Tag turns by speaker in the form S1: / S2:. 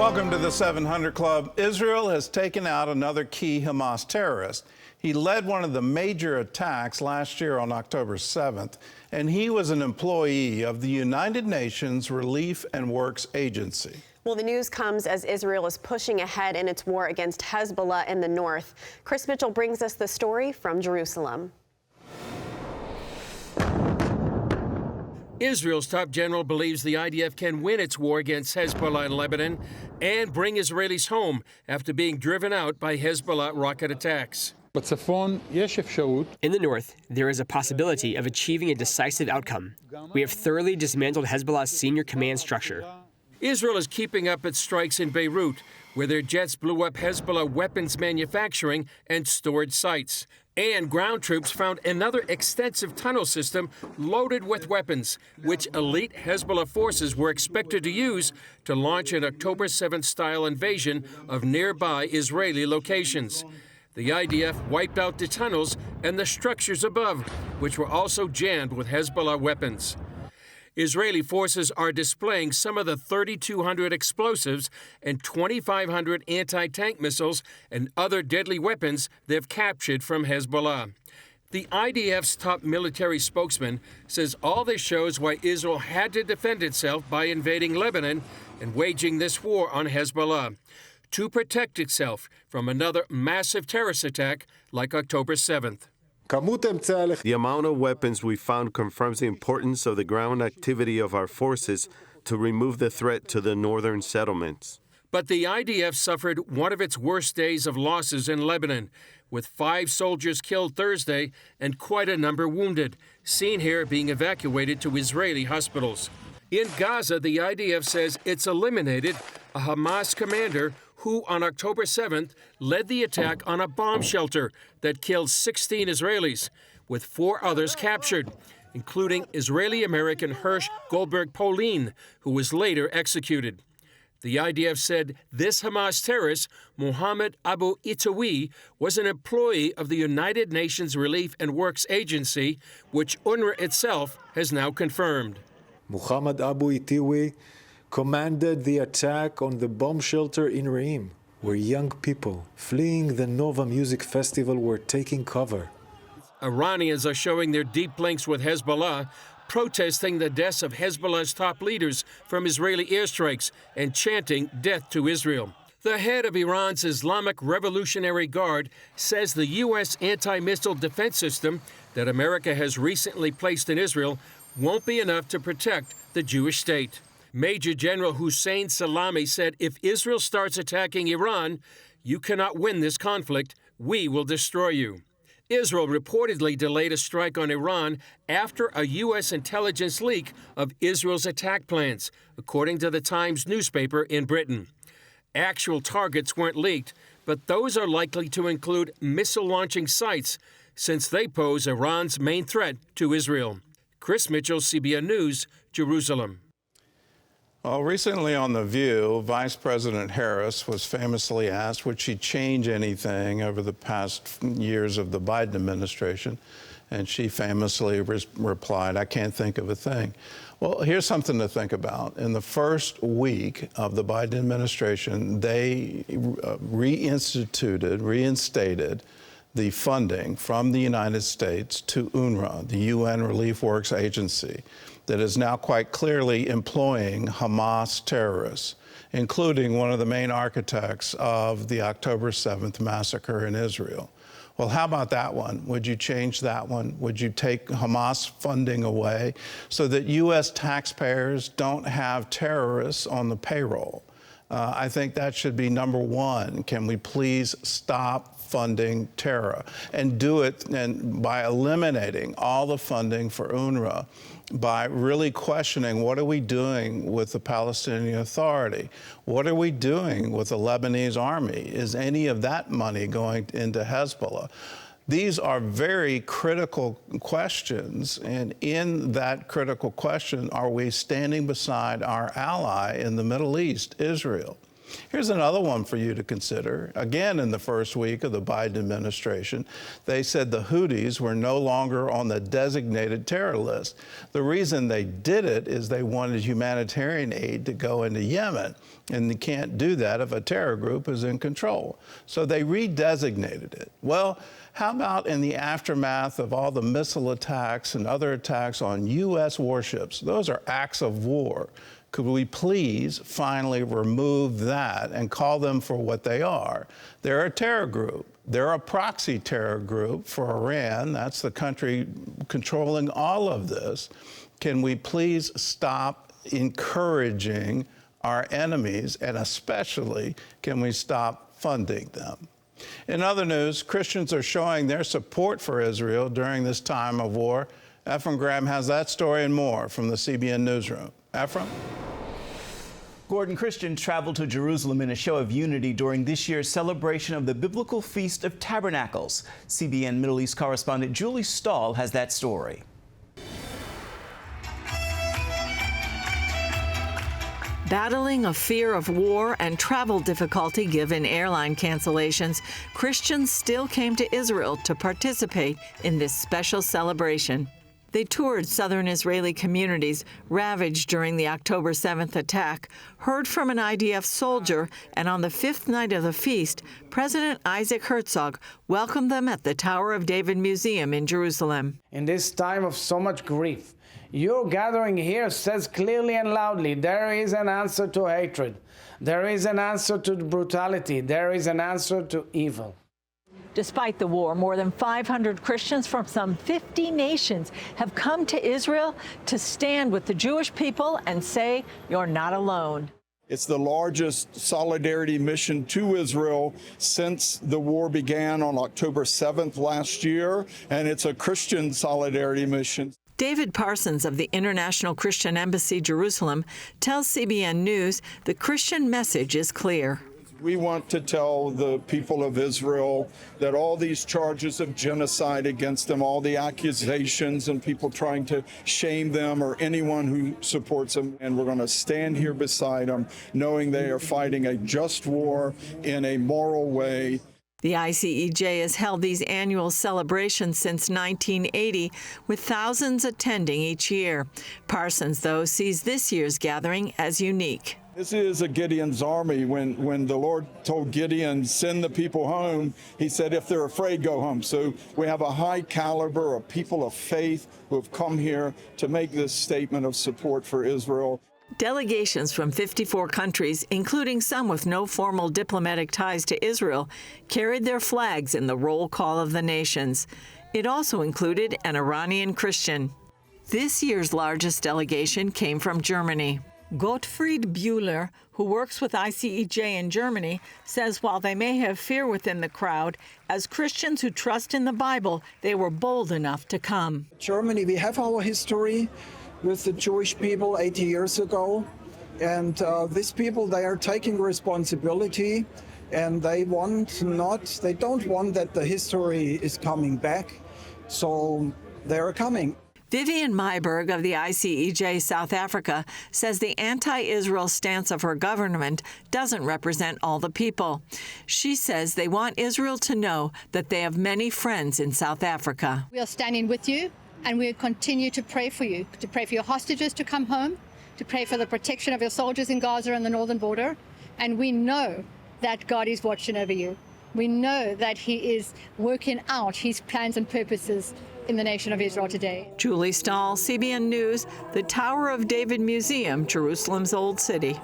S1: Welcome to the 700 Club. Israel has taken out another key Hamas terrorist. He led one of the major attacks last year on October 7th, and he was an employee of the United Nations Relief and Works Agency.
S2: Well, the news comes as Israel is pushing ahead in its war against Hezbollah in the north. Chris Mitchell brings us the story from Jerusalem.
S3: Israel's top general believes the IDF can win its war against Hezbollah in Lebanon and bring Israelis home after being driven out by Hezbollah rocket attacks.
S4: In the north, there is a possibility of achieving a decisive outcome. We have thoroughly dismantled Hezbollah's senior command structure.
S3: Israel is keeping up its strikes in Beirut, where their jets blew up Hezbollah weapons manufacturing and storage sites. And ground troops found another extensive tunnel system loaded with weapons, which elite Hezbollah forces were expected to use to launch an October 7th-style invasion of nearby Israeli locations. The IDF wiped out the tunnels and the structures above, which were also jammed with Hezbollah weapons. Israeli forces are displaying some of the 3,200 explosives and 2,500 anti-tank missiles and other deadly weapons they've captured from Hezbollah. The IDF's top military spokesman says all this shows why Israel had to defend itself by invading Lebanon and waging this war on Hezbollah, to protect itself from another massive terrorist attack like October 7th.
S5: The amount of weapons we found confirms the importance of the ground activity of our forces to remove the threat to the northern settlements.
S3: But the IDF suffered one of its worst days of losses in Lebanon, with 5 soldiers killed Thursday and quite a number wounded, seen here being evacuated to Israeli hospitals. In Gaza, the IDF says it's eliminated a Hamas commander who on October 7th led the attack on a bomb shelter that killed 16 Israelis, with 4 others captured, including Israeli-American Hirsch Goldberg-Polin, who was later executed. The IDF said this Hamas terrorist, Mohammed Abu Itawi, was an employee of the United Nations Relief and Works Agency, which UNRWA itself has now confirmed.
S6: Mohammed Abu Itawi commanded the attack on the bomb shelter in Re'im, where young people fleeing the Nova Music Festival were taking cover.
S3: Iranians are showing their deep links with Hezbollah, protesting the deaths of Hezbollah's top leaders from Israeli airstrikes and chanting death to Israel. The head of Iran's Islamic Revolutionary Guard says the U.S. anti-missile defense system that America has recently placed in Israel won't be enough to protect the Jewish state. Major General Hussein Salami said if Israel starts attacking Iran, you cannot win this conflict. We will destroy you. Israel reportedly delayed a strike on Iran after a U.S. intelligence leak of Israel's attack plans, according to the Times newspaper in Britain. Actual targets weren't leaked, but those are likely to include missile-launching sites, since they pose Iran's main threat to Israel. Chris Mitchell, CBN News, Jerusalem.
S1: Well, recently on The View, Vice President Harris was famously asked, would she change anything over the past years of the Biden administration? And she famously replied, I can't think of a thing. Well, here's something to think about. In the first week of the Biden administration, they reinstated the funding from the United States to UNRWA, the UN Relief Works Agency, that is now quite clearly employing Hamas terrorists, including one of the main architects of the October 7th massacre in Israel. Well, how about that one? Would you change that one? Would you take Hamas funding away so that U.S. taxpayers don't have terrorists on the payroll? I think that should be number one. Can we please stop funding terror and do it by eliminating all the funding for UNRWA, by really questioning what are we doing with the Palestinian Authority? What are we doing with the Lebanese army? Is any of that money going into Hezbollah? These are very critical questions, and in that critical question, are we standing beside our ally in the Middle East, Israel? Here's another one for you to consider. Again, in the first week of the Biden administration, they said the Houthis were no longer on the designated terror list. The reason they did it is they wanted humanitarian aid to go into Yemen, and you can't do that if a terror group is in control. So they redesignated it. Well, how about in the aftermath of all the missile attacks and other attacks on U.S. warships? Those are acts of war. Could we please finally remove that and call them for what they are? They're a terror group. They're a proxy terror group for Iran. That's the country controlling all of this. Can we please stop encouraging our enemies, and especially can we stop funding them? In other news, Christians are showing their support for Israel during this time of war. Ephraim Graham has that story and more from the CBN Newsroom. Ephraim?
S7: Gordon, Christians traveled to Jerusalem in a show of unity during this year's celebration of the biblical Feast of Tabernacles. CBN Middle East correspondent Julie Stahl has that story.
S8: Battling a fear of war and travel difficulty given airline cancellations, Christians still came to Israel to participate in this special celebration. They toured southern Israeli communities ravaged during the October 7th attack, heard from an IDF soldier, and on the fifth night of the feast, President Isaac Herzog welcomed them at the Tower of David Museum in Jerusalem.
S9: In this time of so much grief, your gathering here says clearly and loudly, there is an answer to hatred. There is an answer to brutality. There is an answer to evil.
S8: Despite the war, more than 500 Christians from some 50 nations have come to Israel to stand with the Jewish people and say, you're not alone.
S10: It's the largest solidarity mission to Israel since the war began on October 7th last year, and it's a Christian solidarity mission.
S8: David Parsons of the International Christian Embassy, Jerusalem, tells CBN News the Christian message is clear.
S10: We want to tell the people of Israel that all these charges of genocide against them, all the accusations and people trying to shame them or anyone who supports them, and we're going to stand here beside them, knowing they are fighting a just war in a moral way.
S8: The ICEJ has held these annual celebrations since 1980, with thousands attending each year. Parsons, though, sees this year's gathering as unique.
S10: This is a Gideon's army. When the Lord told Gideon, send the people home, he said, if they're afraid, go home. So we have a high caliber of people of faith who have come here to make this statement of support for Israel.
S8: Delegations from 54 countries, including some with no formal diplomatic ties to Israel, carried their flags in the roll call of the nations. It also included an Iranian Christian. This year's largest delegation came from Germany. Gottfried Bühler, who works with ICEJ in Germany, says while they may have fear within the crowd, as Christians who trust in the Bible, they were bold enough to come.
S11: Germany, we have our history with the Jewish people 80 years ago. And these people, they are taking responsibility, and they don't want that the history is coming back. So they are coming.
S8: Vivian Myberg of the ICEJ South Africa says the anti-Israel stance of her government doesn't represent all the people. She says they want Israel to know that they have many friends in South Africa.
S12: We are standing with you, and we continue to pray for you, to pray for your hostages to come home, to pray for the protection of your soldiers in Gaza and the northern border. And we know that God is watching over you. We know that He is working out His plans and purposes in the nation of Israel today.
S8: Julie Stahl, CBN News, the Tower of David Museum, Jerusalem's Old City.